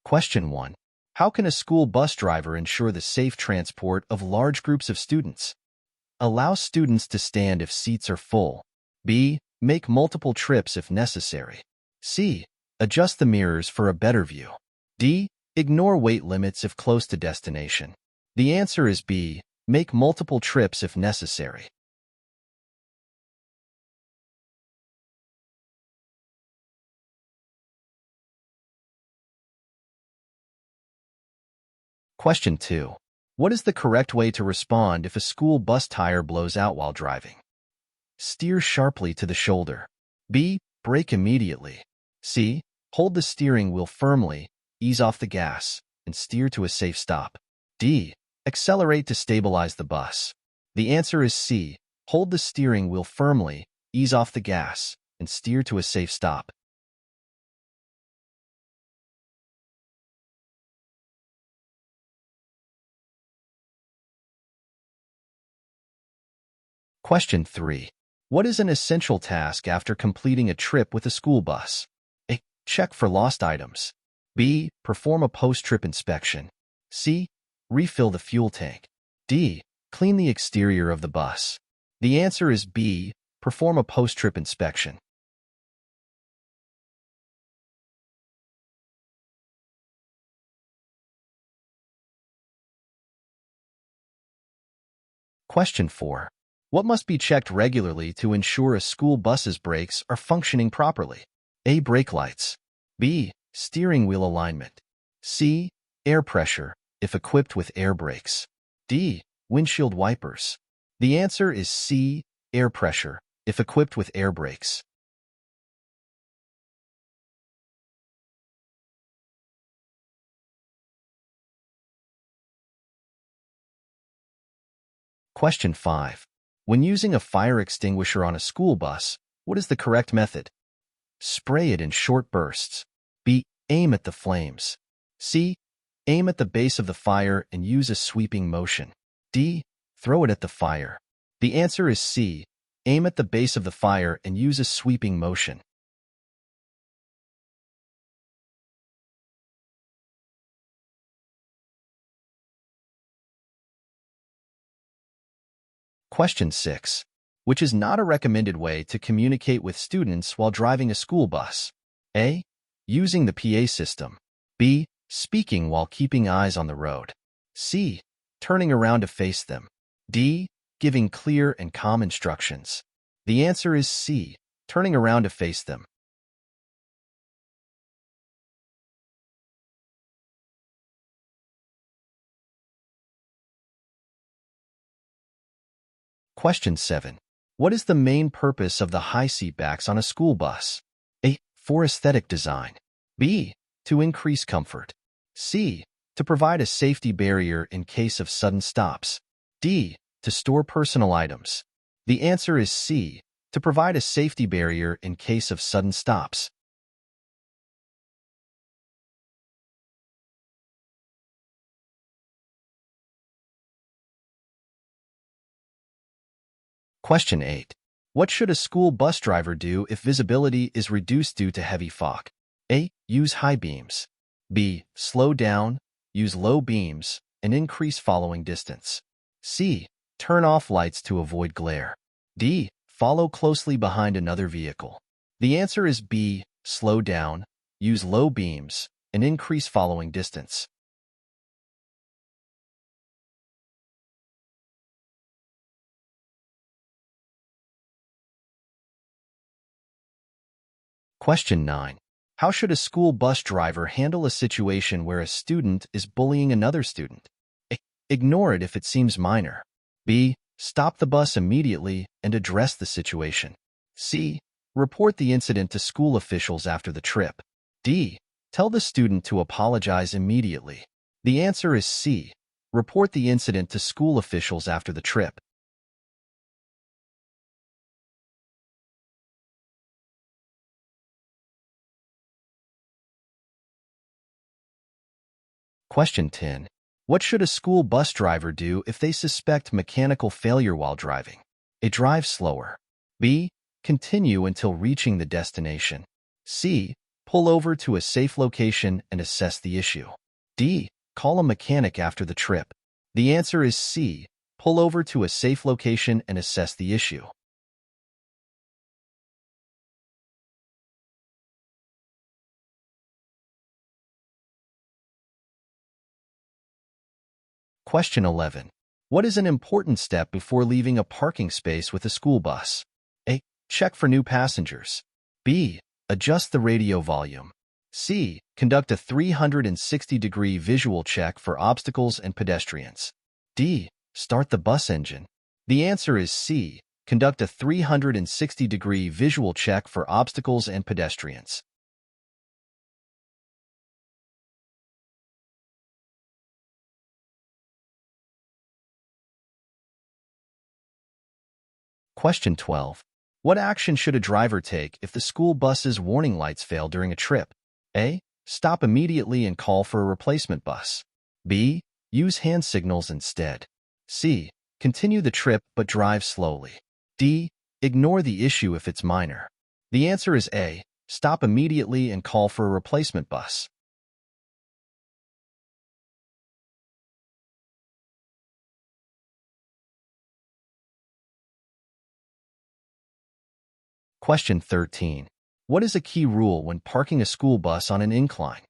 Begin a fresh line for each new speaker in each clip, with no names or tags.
Question 1. How can a school bus driver ensure the safe transport of large groups of students? Allow students to stand if seats are full. B. Make multiple trips if necessary. C. Adjust the mirrors for a better view. D. Ignore weight limits if close to destination. The answer is B. Make multiple trips if necessary. Question 2. What is the correct way to respond if a school bus tire blows out while driving? Steer sharply to the shoulder. B. Brake immediately. C. Hold the steering wheel firmly, ease off the gas, and steer to a safe stop. D. Accelerate to stabilize the bus. The answer is C. Hold the steering wheel firmly, ease off the gas, and steer to a safe stop. Question 3. What is an essential task after completing a trip with a school bus? A. Check for lost items. B. Perform a post-trip inspection. C. Refill the fuel tank. D. Clean the exterior of the bus. The answer is B. Perform a post-trip inspection. Question 4. What must be checked regularly to ensure a school bus's brakes are functioning properly? A. Brake lights. B. Steering wheel alignment. C. Air pressure, if equipped with air brakes. D. Windshield wipers. The answer is C. Air pressure, if equipped with air brakes. Question 5. When using a fire extinguisher on a school bus, what is the correct method? Spray it in short bursts. B. Aim at the flames. C. Aim at the base of the fire and use a sweeping motion. D. Throw it at the fire. The answer is C. Aim at the base of the fire and use a sweeping motion. Question 6. Which is not a recommended way to communicate with students while driving a school bus? A. Using the PA system. B. Speaking while keeping eyes on the road. C. Turning around to face them. D. Giving clear and calm instructions. The answer is C. Turning around to face them. Question 7. What is the main purpose of the high seat backs on a school bus? A. For aesthetic design. B. To increase comfort. C. To provide a safety barrier in case of sudden stops. D. To store personal items. The answer is C. To provide a safety barrier in case of sudden stops. Question 8. What should a school bus driver do if visibility is reduced due to heavy fog? A. Use high beams. B. Slow down, use low beams, and increase following distance. C. Turn off lights to avoid glare. D. Follow closely behind another vehicle. The answer is B. Slow down, use low beams, and increase following distance. Question 9. How should a school bus driver handle a situation where a student is bullying another student? A. Ignore it if it seems minor. B. Stop the bus immediately and address the situation. C. Report the incident to school officials after the trip. D. Tell the student to apologize immediately. The answer is C. Report the incident to school officials after the trip. Question 10. What should a school bus driver do if they suspect mechanical failure while driving? A. Drive slower. B. Continue until reaching the destination. C. Pull over to a safe location and assess the issue. D. Call a mechanic after the trip. The answer is C. Pull over to a safe location and assess the issue. Question 11. What is an important step before leaving a parking space with a school bus? A. Check for new passengers. B. Adjust the radio volume. C. Conduct a 360-degree visual check for obstacles and pedestrians. D. Start the bus engine. The answer is C. Conduct a 360-degree visual check for obstacles and pedestrians. Question 12. What action should a driver take if the school bus's warning lights fail during a trip? A. Stop immediately and call for a replacement bus. B. Use hand signals instead. C. Continue the trip but drive slowly. D. Ignore the issue if it's minor. The answer is A. Stop immediately and call for a replacement bus. Question 13. What is a key rule when parking a school bus on an incline?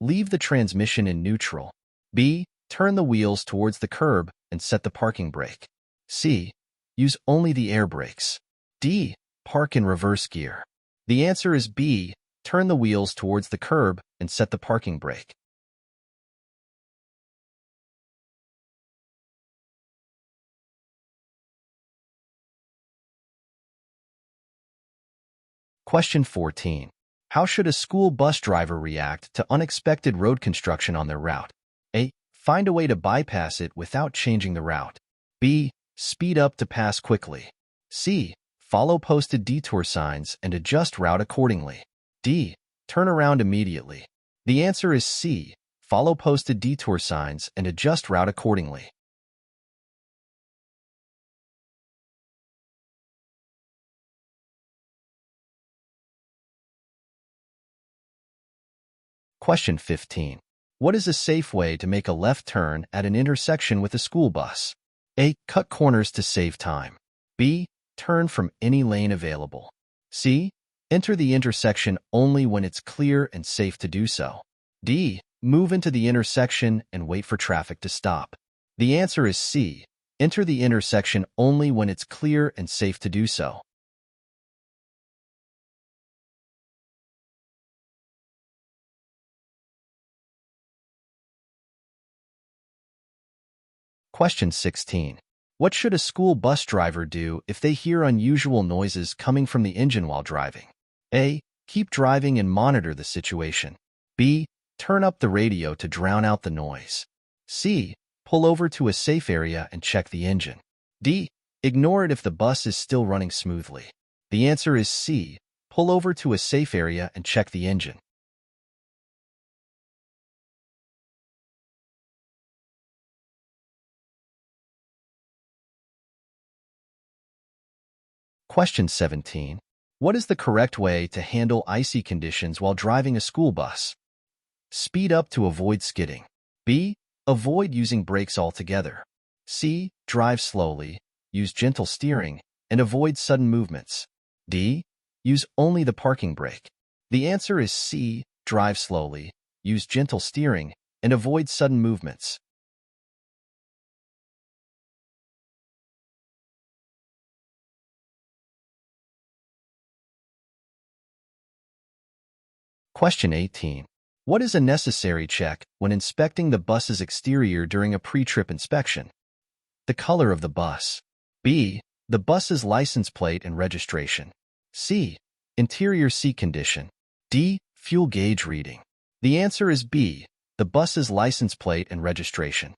Leave the transmission in neutral. B. Turn the wheels towards the curb and set the parking brake. C. Use only the air brakes. D. Park in reverse gear. The answer is B. Turn the wheels towards the curb and set the parking brake. Question 14. How should a school bus driver react to unexpected road construction on their route? A. Find a way to bypass it without changing the route. B. Speed up to pass quickly. C. Follow posted detour signs and adjust route accordingly. D. Turn around immediately. The answer is C. Follow posted detour signs and adjust route accordingly. Question 15. What is a safe way to make a left turn at an intersection with a school bus? A. Cut corners to save time. B. Turn from any lane available. C. Enter the intersection only when it's clear and safe to do so. D. Move into the intersection and wait for traffic to stop. The answer is C. Enter the intersection only when it's clear and safe to do so. Question 16. What should a school bus driver do if they hear unusual noises coming from the engine while driving? A. Keep driving and monitor the situation. B. Turn up the radio to drown out the noise. C. Pull over to a safe area and check the engine. D. Ignore it if the bus is still running smoothly. The answer is C. Pull over to a safe area and check the engine. Question 17. What is the correct way to handle icy conditions while driving a school bus? Speed up to avoid skidding. B. Avoid using brakes altogether. C. Drive slowly, use gentle steering, and avoid sudden movements. D. Use only the parking brake. The answer is C. Drive slowly, use gentle steering, and avoid sudden movements. Question 18. What is a necessary check when inspecting the bus's exterior during a pre-trip inspection? The color of the bus. B. The bus's license plate and registration. C. Interior seat condition. D. Fuel gauge reading. The answer is B. The bus's license plate and registration.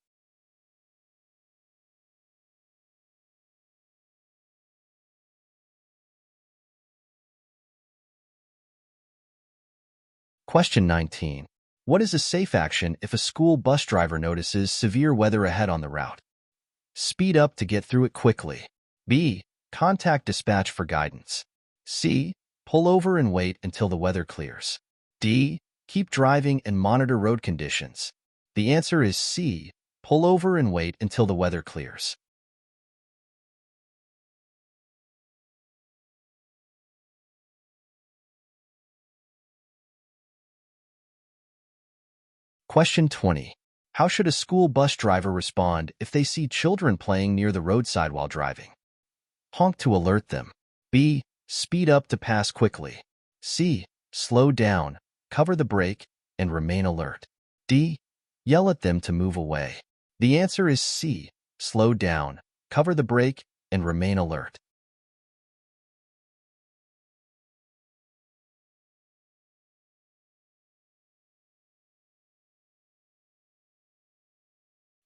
Question 19. What is a safe action if a school bus driver notices severe weather ahead on the route? Speed up to get through it quickly. B. Contact dispatch for guidance. C. Pull over and wait until the weather clears. D. Keep driving and monitor road conditions. The answer is C. Pull over and wait until the weather clears. Question 20. How should a school bus driver respond if they see children playing near the roadside while driving? Honk to alert them. B. Speed up to pass quickly. C. Slow down, cover the brake, and remain alert. D. Yell at them to move away. The answer is C. Slow down, cover the brake, and remain alert.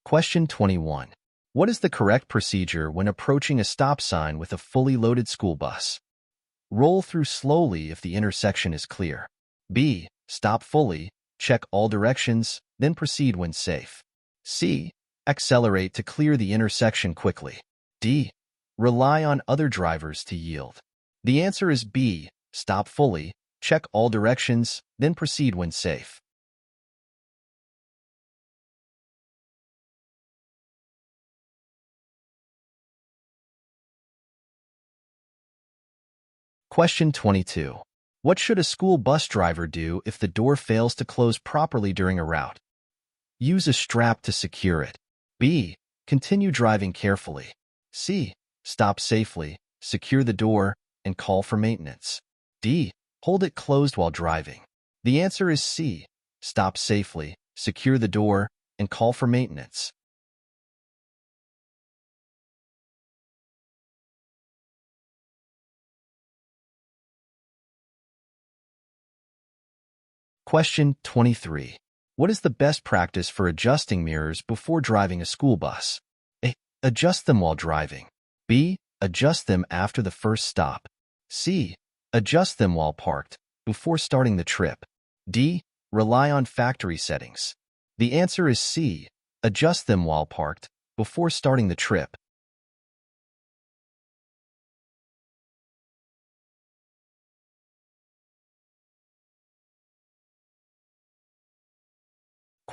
Question 21. What is the correct procedure when approaching a stop sign with a fully loaded school bus? Roll through slowly if the intersection is clear. B. Stop fully, check all directions, then proceed when safe. C. Accelerate to clear the intersection quickly. D. Rely on other drivers to yield. The answer is B. Stop fully, check all directions, then proceed when safe. Question 22. What should a school bus driver do if the door fails to close properly during a route? Use a strap to secure it. B. Continue driving carefully. C. Stop safely, secure the door, and call for maintenance. D. Hold it closed while driving. The answer is C. Stop safely, secure the door, and call for maintenance. Question 23. What is the best practice for adjusting mirrors before driving a school bus? A. Adjust them while driving. B. Adjust them after the first stop. C. Adjust them while parked, before starting the trip. D. Rely on factory settings. The answer is C. Adjust them while parked, before starting the trip.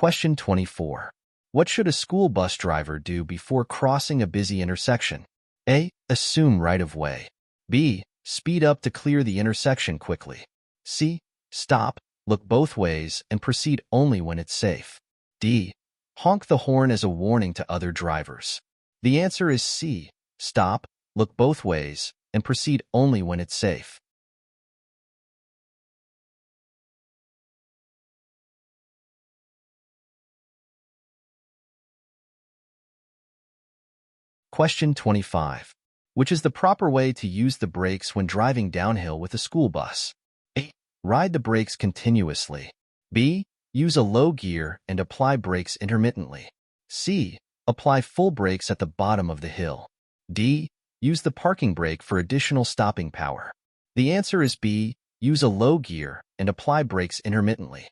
Question 24. What should a school bus driver do before crossing a busy intersection? A. Assume right-of-way. B. Speed up to clear the intersection quickly. C. Stop, look both ways, and proceed only when it's safe. D. Honk the horn as a warning to other drivers. The answer is C. Stop, look both ways, and proceed only when it's safe. Question 25. Which is the proper way to use the brakes when driving downhill with a school bus? A. Ride the brakes continuously. B. Use a low gear and apply brakes intermittently. C. Apply full brakes at the bottom of the hill. D. Use the parking brake for additional stopping power. The answer is B. Use a low gear and apply brakes intermittently.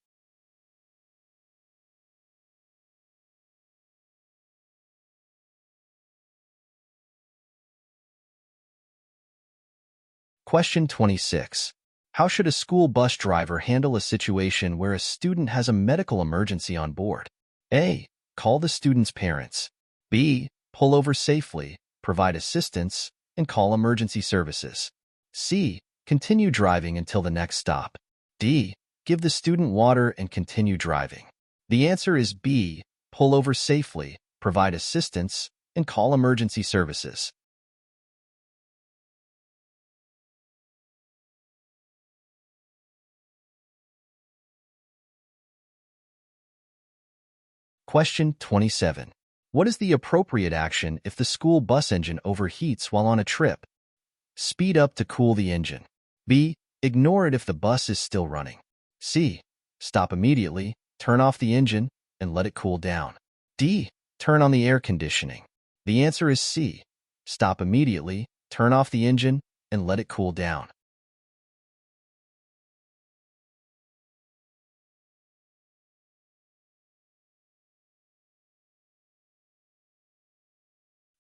Question 26. How should a school bus driver handle a situation where a student has a medical emergency on board? A. Call the student's parents. B. Pull over safely, provide assistance, and call emergency services. C. Continue driving until the next stop. D. Give the student water and continue driving. The answer is B. Pull over safely, provide assistance, and call emergency services. Question 27. What is the appropriate action if the school bus engine overheats while on a trip? Speed up to cool the engine. B. Ignore it if the bus is still running. C. Stop immediately, turn off the engine, and let it cool down. D. Turn on the air conditioning. The answer is C. Stop immediately, turn off the engine, and let it cool down.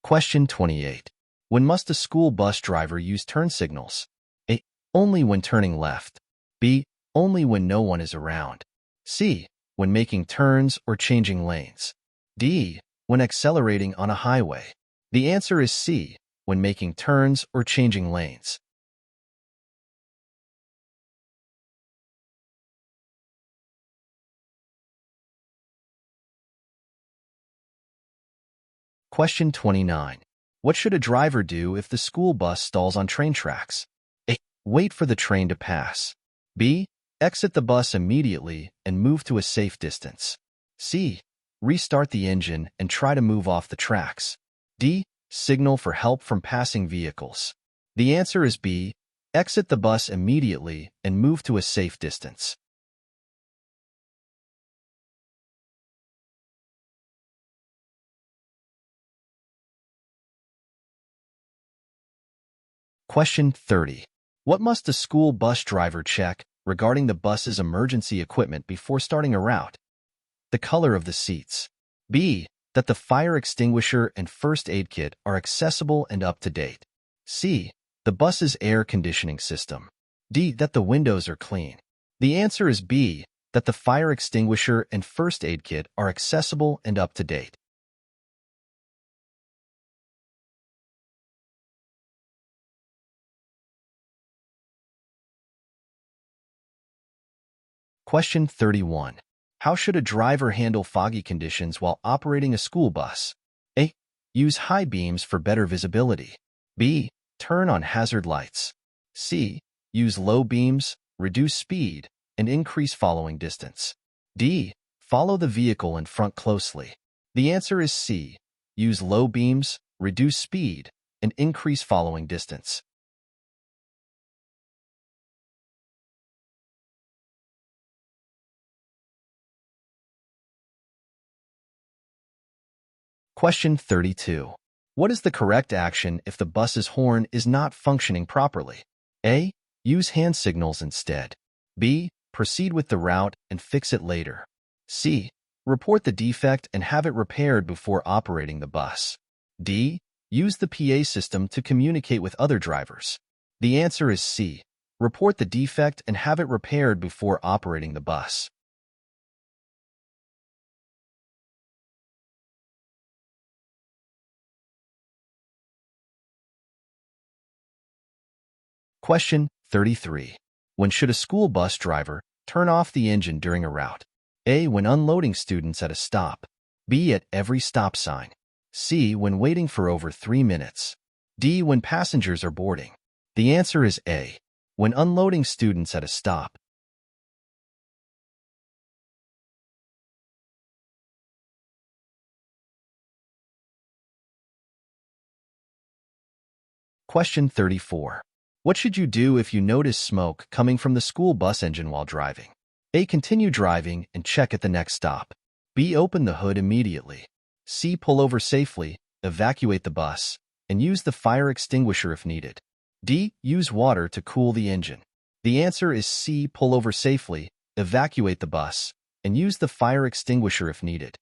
Question 28. When must a school bus driver use turn signals? A. Only when turning left. B. Only when no one is around. C. When making turns or changing lanes. D. When accelerating on a highway. The answer is C. When making turns or changing lanes. Question 29. What should a driver do if the school bus stalls on train tracks? A. Wait for the train to pass. B. Exit the bus immediately and move to a safe distance. C. Restart the engine and try to move off the tracks. D. Signal for help from passing vehicles. The answer is B. Exit the bus immediately and move to a safe distance. Question 30. What must a school bus driver check regarding the bus's emergency equipment before starting a route? The color of the seats. B. That the fire extinguisher and first aid kit are accessible and up to date. C. The bus's air conditioning system. D. That the windows are clean. The answer is B. That the fire extinguisher and first aid kit are accessible and up to date. Question 31. How should a driver handle foggy conditions while operating a school bus? A. Use high beams for better visibility. B. Turn on hazard lights. C. Use low beams, reduce speed, and increase following distance. D. Follow the vehicle in front closely. The answer is C. Use low beams, reduce speed, and increase following distance. Question 32. What is the correct action if the bus's horn is not functioning properly? A. Use hand signals instead. B. Proceed with the route and fix it later. C. Report the defect and have it repaired before operating the bus. D. Use the PA system to communicate with other drivers. The answer is C. Report the defect and have it repaired before operating the bus. Question 33. When should a school bus driver turn off the engine during a route? A. When unloading students at a stop. B. At every stop sign. C. When waiting for over 3 minutes. D. When passengers are boarding. The answer is A. When unloading students at a stop. Question 34. What should you do if you notice smoke coming from the school bus engine while driving? A. Continue driving and check at the next stop. B. Open the hood immediately. C. Pull over safely, evacuate the bus, and use the fire extinguisher if needed. D. Use water to cool the engine. The answer is C. Pull over safely, evacuate the bus, and use the fire extinguisher if needed.